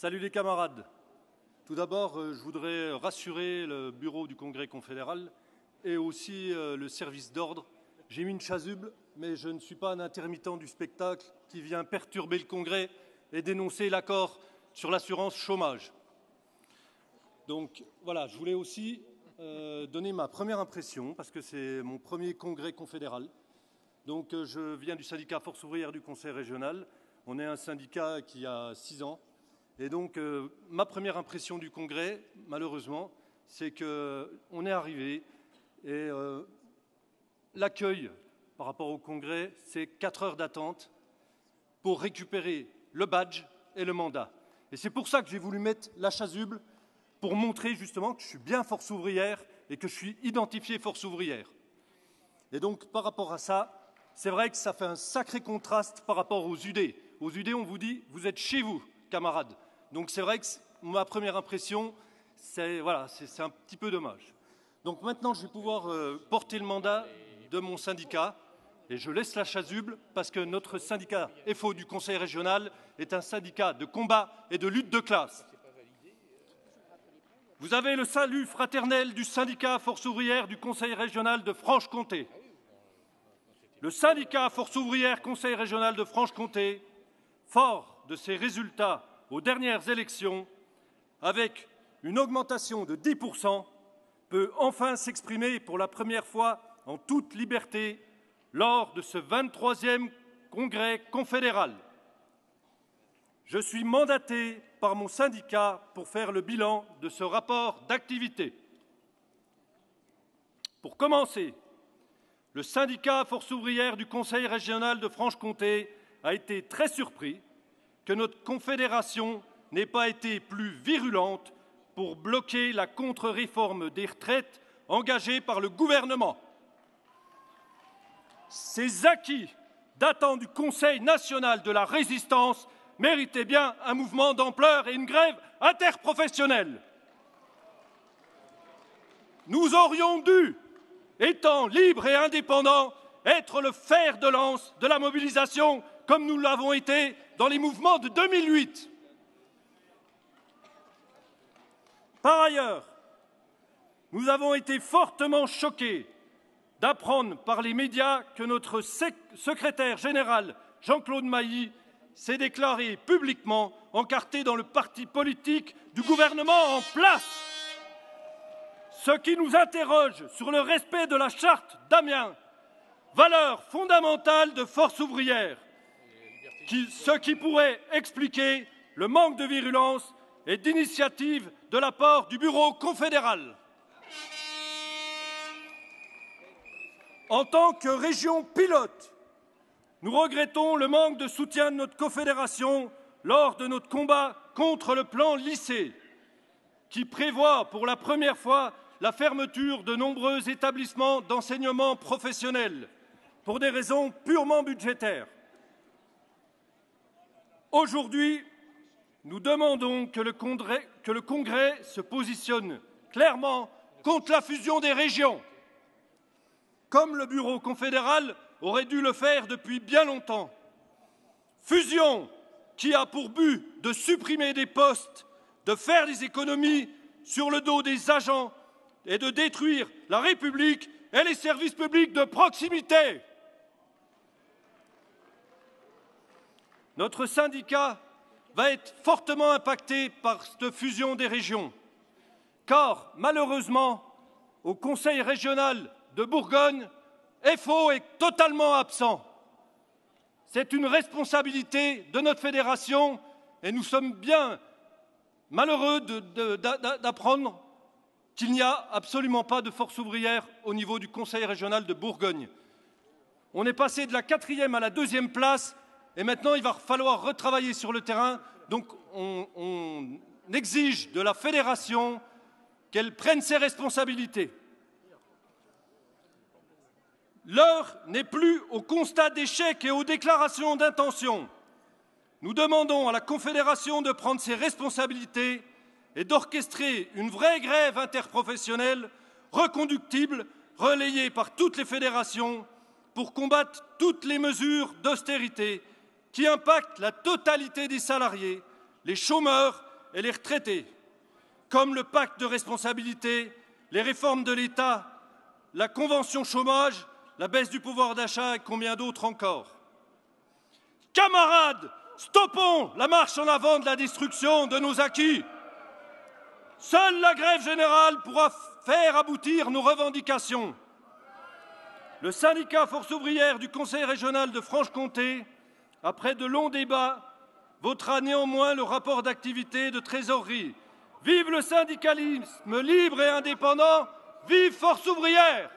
Salut les camarades. Tout d'abord, je voudrais rassurer le bureau du Congrès confédéral et aussi le service d'ordre. J'ai mis une chasuble, mais je ne suis pas un intermittent du spectacle qui vient perturber le Congrès et dénoncer l'accord sur l'assurance chômage. Donc voilà, je voulais aussi donner ma première impression, parce que c'est mon premier congrès confédéral. Donc je viens du syndicat Force ouvrière du Conseil régional. On est un syndicat qui a 6 ans. Et donc ma première impression du congrès, malheureusement, c'est qu'on est arrivé et l'accueil par rapport au congrès, c'est 4 heures d'attente pour récupérer le badge et le mandat. Et c'est pour ça que j'ai voulu mettre la chasuble, pour montrer justement que je suis bien Force ouvrière et que je suis identifié Force ouvrière. Et donc, par rapport à ça, c'est vrai que ça fait un sacré contraste par rapport aux UD. Aux UD, on vous dit, vous êtes chez vous, camarades. Donc c'est vrai que ma première impression, c'est un petit peu dommage. Donc maintenant, je vais pouvoir porter le mandat de mon syndicat. Et je laisse la chasuble parce que notre syndicat FO du Conseil régional est un syndicat de combat et de lutte de classe. Vous avez le salut fraternel du syndicat Force ouvrière du Conseil régional de Franche-Comté. Le syndicat Force ouvrière Conseil régional de Franche-Comté, fort de ses résultats aux dernières élections, avec une augmentation de 10%, peut enfin s'exprimer pour la première fois en toute liberté lors de ce 23e congrès confédéral. Je suis mandaté par mon syndicat pour faire le bilan de ce rapport d'activité. Pour commencer, le syndicat Force ouvrière du Conseil régional de Franche-Comté a été très surpris que notre confédération n'ait pas été plus virulente pour bloquer la contre-réforme des retraites engagée par le gouvernement. Ces acquis datant du Conseil national de la résistance méritaient bien un mouvement d'ampleur et une grève interprofessionnelle. Nous aurions dû, étant libres et indépendants, être le fer de lance de la mobilisation comme nous l'avons été dans les mouvements de 2008. Par ailleurs, nous avons été fortement choqués d'apprendre par les médias que notre secrétaire général, Jean-Claude Mailly, s'est déclaré publiquement encarté dans le parti politique du gouvernement en place. Ce qui nous interroge sur le respect de la charte d'Amiens, valeur fondamentale de Force ouvrière, ce qui pourrait expliquer le manque de virulence et d'initiative de la part du bureau confédéral. En tant que région pilote, nous regrettons le manque de soutien de notre confédération lors de notre combat contre le plan lycée, qui prévoit pour la première fois la fermeture de nombreux établissements d'enseignement professionnel pour des raisons purement budgétaires. Aujourd'hui, nous demandons que le Congrès se positionne clairement contre la fusion des régions, comme le bureau confédéral aurait dû le faire depuis bien longtemps. Fusion qui a pour but de supprimer des postes, de faire des économies sur le dos des agents et de détruire la République et les services publics de proximité. Notre syndicat va être fortement impacté par cette fusion des régions, car malheureusement, au Conseil régional de Bourgogne, FO est totalement absent. C'est une responsabilité de notre fédération et nous sommes bien malheureux d'apprendre qu'il n'y a absolument pas de force ouvrière au niveau du Conseil régional de Bourgogne. On est passé de la 4e à la 2e place et maintenant il va falloir retravailler sur le terrain. Donc on exige de la fédération qu'elle prenne ses responsabilités. L'heure n'est plus au constat d'échec et aux déclarations d'intention. Nous demandons à la Confédération de prendre ses responsabilités et d'orchestrer une vraie grève interprofessionnelle reconductible, relayée par toutes les fédérations, pour combattre toutes les mesures d'austérité qui impactent la totalité des salariés, les chômeurs et les retraités, comme le pacte de responsabilité, les réformes de l'État, la convention chômage, la baisse du pouvoir d'achat et combien d'autres encore. Camarades, stoppons la marche en avant de la destruction de nos acquis. Seule la grève générale pourra faire aboutir nos revendications. Le syndicat Force ouvrière du Conseil régional de Franche-Comté, après de longs débats, votera néanmoins le rapport d'activité et de trésorerie. Vive le syndicalisme libre et indépendant, vive Force ouvrière!